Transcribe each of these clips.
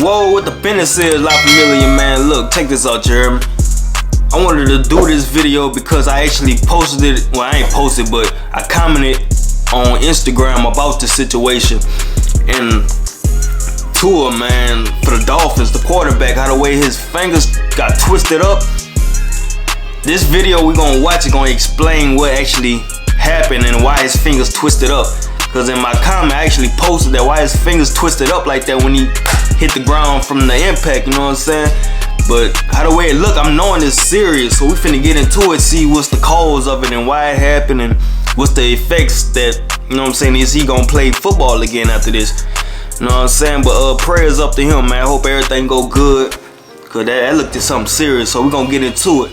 Whoa, what the business is, LA'FAMILIA, man. Look, check this out, Jeremy. I wanted to do this video because I actually posted it. Well, I ain't posted, but I commented on Instagram about the situation. And Tua, man, for the Dolphins, the quarterback, how the way his fingers got twisted up. This video we gonna watch is gonna explain what actually happened and why his fingers twisted up. Cause in my comment I actually posted that why his fingers twisted up like that when he hit the ground from the impact, you know what I'm saying? But how the way it look, I'm knowing it's serious, so we finna get into it, see what's the cause of it and why it happened and what's the effects that, you know what I'm saying, is he gonna play football again after this? You know what I'm saying? But prayers up to him, man. I hope everything go good. Cause that looked at something serious, so we gonna get into it.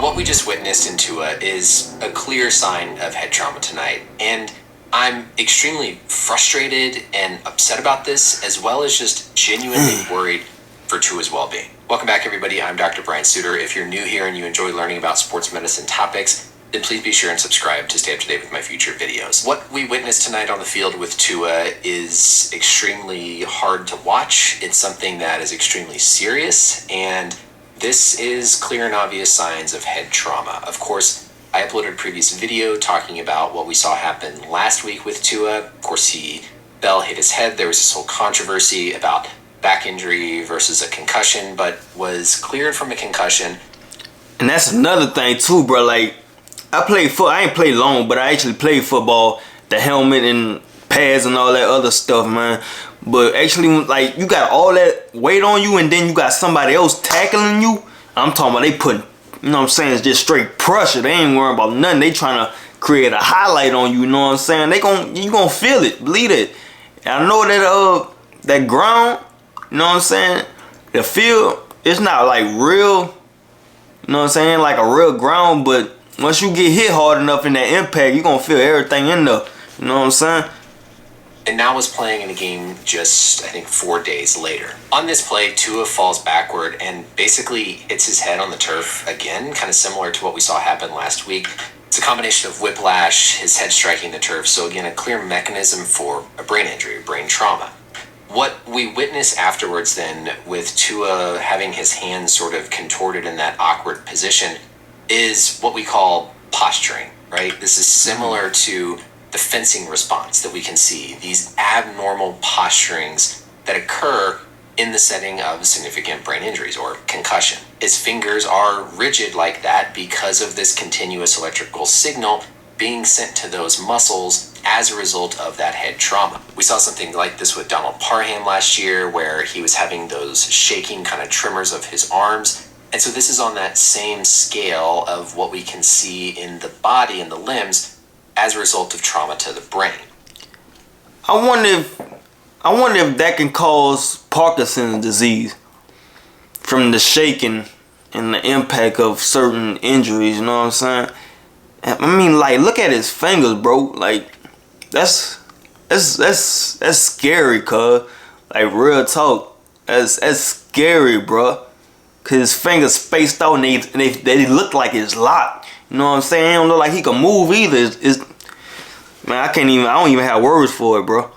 What we just witnessed in Tua is a clear sign of head trauma tonight, and I'm extremely frustrated and upset about this, as well as just genuinely worried for Tua's well-being. Welcome back, everybody. I'm Dr. Brian Suter. If you're new here and you enjoy learning about sports medicine topics, then please be sure and subscribe to stay up to date with my future videos. What we witnessed tonight on the field with Tua is extremely hard to watch. It's something that is extremely serious, and this is clear and obvious signs of head trauma. Of course, I uploaded a previous video talking about what we saw happen last week with Tua. Of course, he fell, hit his head. There was this whole controversy about back injury versus a concussion, but was cleared from a concussion. And that's another thing too, bro. Like, I ain't played long, but I actually played football. The helmet and pads and all that other stuff, man. But actually, like, you got all that weight on you and then you got somebody else tackling you. I'm talking about they putting, you know what I'm saying, it's just straight pressure. They ain't worrying about nothing. They trying to create a highlight on you, you know what I'm saying? You gonna feel it, bleed it. And I know that that ground, you know what I'm saying, the field, it's not like real, you know what I'm saying, like a real ground, but once you get hit hard enough in that impact, you gonna feel everything in there, you know what I'm saying? And now was playing in a game just, I think, 4 days later. On this play, Tua falls backward and basically hits his head on the turf again, kind of similar to what we saw happen last week. It's a combination of whiplash, his head striking the turf, so again, a clear mechanism for a brain injury, brain trauma. What we witness afterwards then, with Tua having his hands sort of contorted in that awkward position, is what we call posturing, right? This is similar to the fencing response that we can see, these abnormal posturings that occur in the setting of significant brain injuries or concussion. His fingers are rigid like that because of this continuous electrical signal being sent to those muscles as a result of that head trauma. We saw something like this with Donald Parham last year, where he was having those shaking kind of tremors of his arms. And so this is on that same scale of what we can see in the body and the limbs as a result of trauma to the brain. I wonder if that can cause Parkinson's disease from the shaking and the impact of certain injuries, you know what I'm saying? I mean, like, look at his fingers, bro. Like, that's scary, cuz. Like, real talk. That's scary, bro. Cause his fingers spaced out and they look like it's locked. You know what I'm saying? It don't look like he can move either. Man, I don't even have words for it, bro.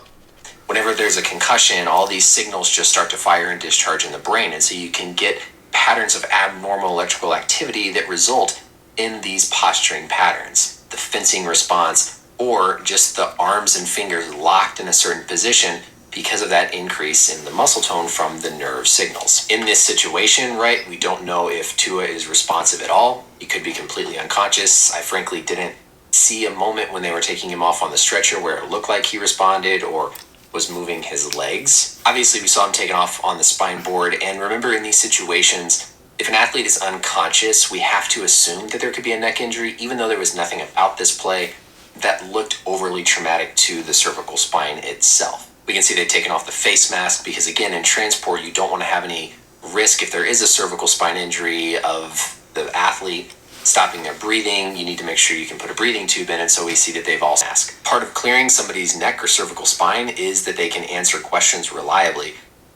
Whenever there's a concussion, all these signals just start to fire and discharge in the brain, and so you can get patterns of abnormal electrical activity that result in these posturing patterns, the fencing response, or just the arms and fingers locked in a certain position because of that increase in the muscle tone from the nerve signals. In this situation, right, we don't know if Tua is responsive at all. He could be completely unconscious. I frankly didn't see a moment when they were taking him off on the stretcher where it looked like he responded or was moving his legs. Obviously, we saw him taken off on the spine board, and remember, in these situations, if an athlete is unconscious, we have to assume that there could be a neck injury, even though there was nothing about this play that looked overly traumatic to the cervical spine itself. We can see they've taken off the face mask because, again, in transport, you don't want to have any risk if there is a cervical spine injury of the athlete stopping their breathing. You need to make sure you can put a breathing tube in, and so we see that they've all masked. Part of clearing somebody's neck or cervical spine is that they can answer questions reliably.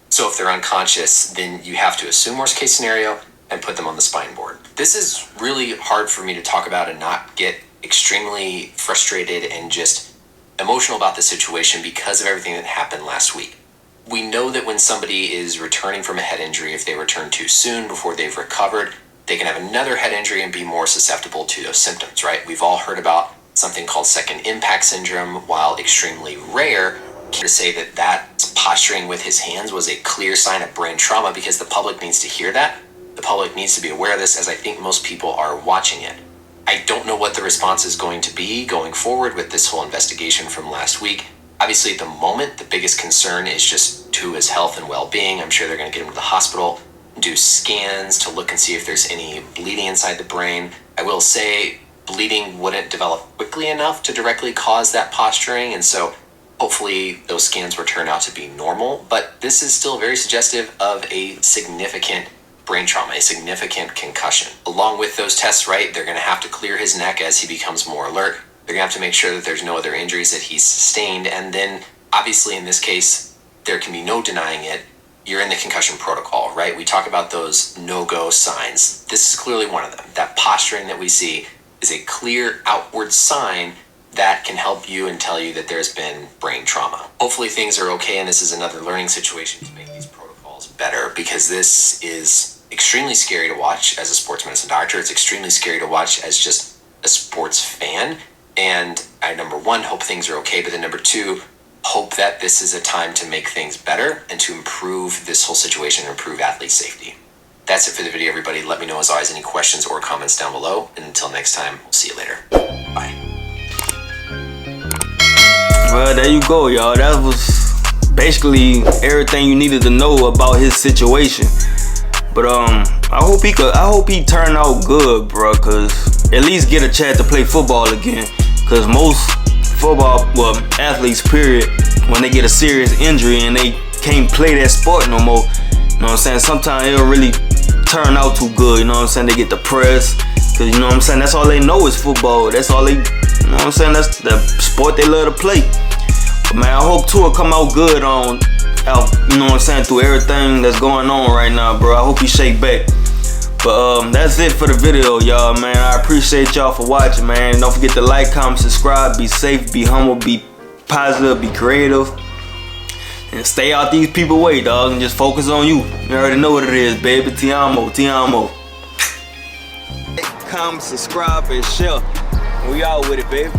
So if they're unconscious, then you have to assume worst case scenario and put them on the spine board. This is really hard for me to talk about and not get extremely frustrated and just emotional about the situation because of everything that happened last week. We know that when somebody is returning from a head injury, if they return too soon before they've recovered, they can have another head injury and be more susceptible to those symptoms, right? We've all heard about something called second impact syndrome. While extremely rare, to say that that posturing with his hands was a clear sign of brain trauma, because the public needs to hear that. The public needs to be aware of this, as I think most people are watching it. I don't know what the response is going to be going forward with this whole investigation from last week. Obviously, at the moment, the biggest concern is just Tua's health and well-being. I'm sure they're going to get him to the hospital, do scans to look and see if there's any bleeding inside the brain. I will say bleeding wouldn't develop quickly enough to directly cause that posturing, and so hopefully those scans will turn out to be normal. But this is still very suggestive of a significant brain trauma, a significant concussion. Along with those tests, right, they're going to have to clear his neck as he becomes more alert. They're going to have to make sure that there's no other injuries that he's sustained. And then, obviously, in this case, there can be no denying it. You're in the concussion protocol, right? We talk about those no-go signs. This is clearly one of them. That posturing that we see is a clear outward sign that can help you and tell you that there's been brain trauma. Hopefully things are okay, and this is another learning situation to make these protocols better, because this is extremely scary to watch as a sports medicine doctor. It's extremely scary to watch as just a sports fan. And I, number one, hope things are okay, but then number two, hope that this is a time to make things better and to improve this whole situation and improve athlete safety. That's it for the video, everybody. Let me know, as always, any questions or comments down below. And until next time, we'll see you later. Bye. Well, there you go, y'all. That was basically everything you needed to know about his situation. But I hope he turned out good, bro, cause at least get a chance to play football again. Cause most football, well, athletes, period, when they get a serious injury and they can't play that sport no more, you know what I'm saying? Sometimes it don't really turn out too good, you know what I'm saying? They get depressed, cause you know what I'm saying? That's all they know is football. That's all they, you know what I'm saying? That's the sport they love to play. But man, I hope Tua come out good out, you know what I'm saying, through everything that's going on right now, bro. I hope he shake back. But that's it for the video, y'all, man. I appreciate y'all for watching, man. Don't forget to like, comment, subscribe. Be safe, be humble, be positive, be creative, and stay out these people's way, dog, and just focus on you. You already know what it is, baby. Ti amo, ti amo. Like, comment, subscribe, and share. We out with it, baby.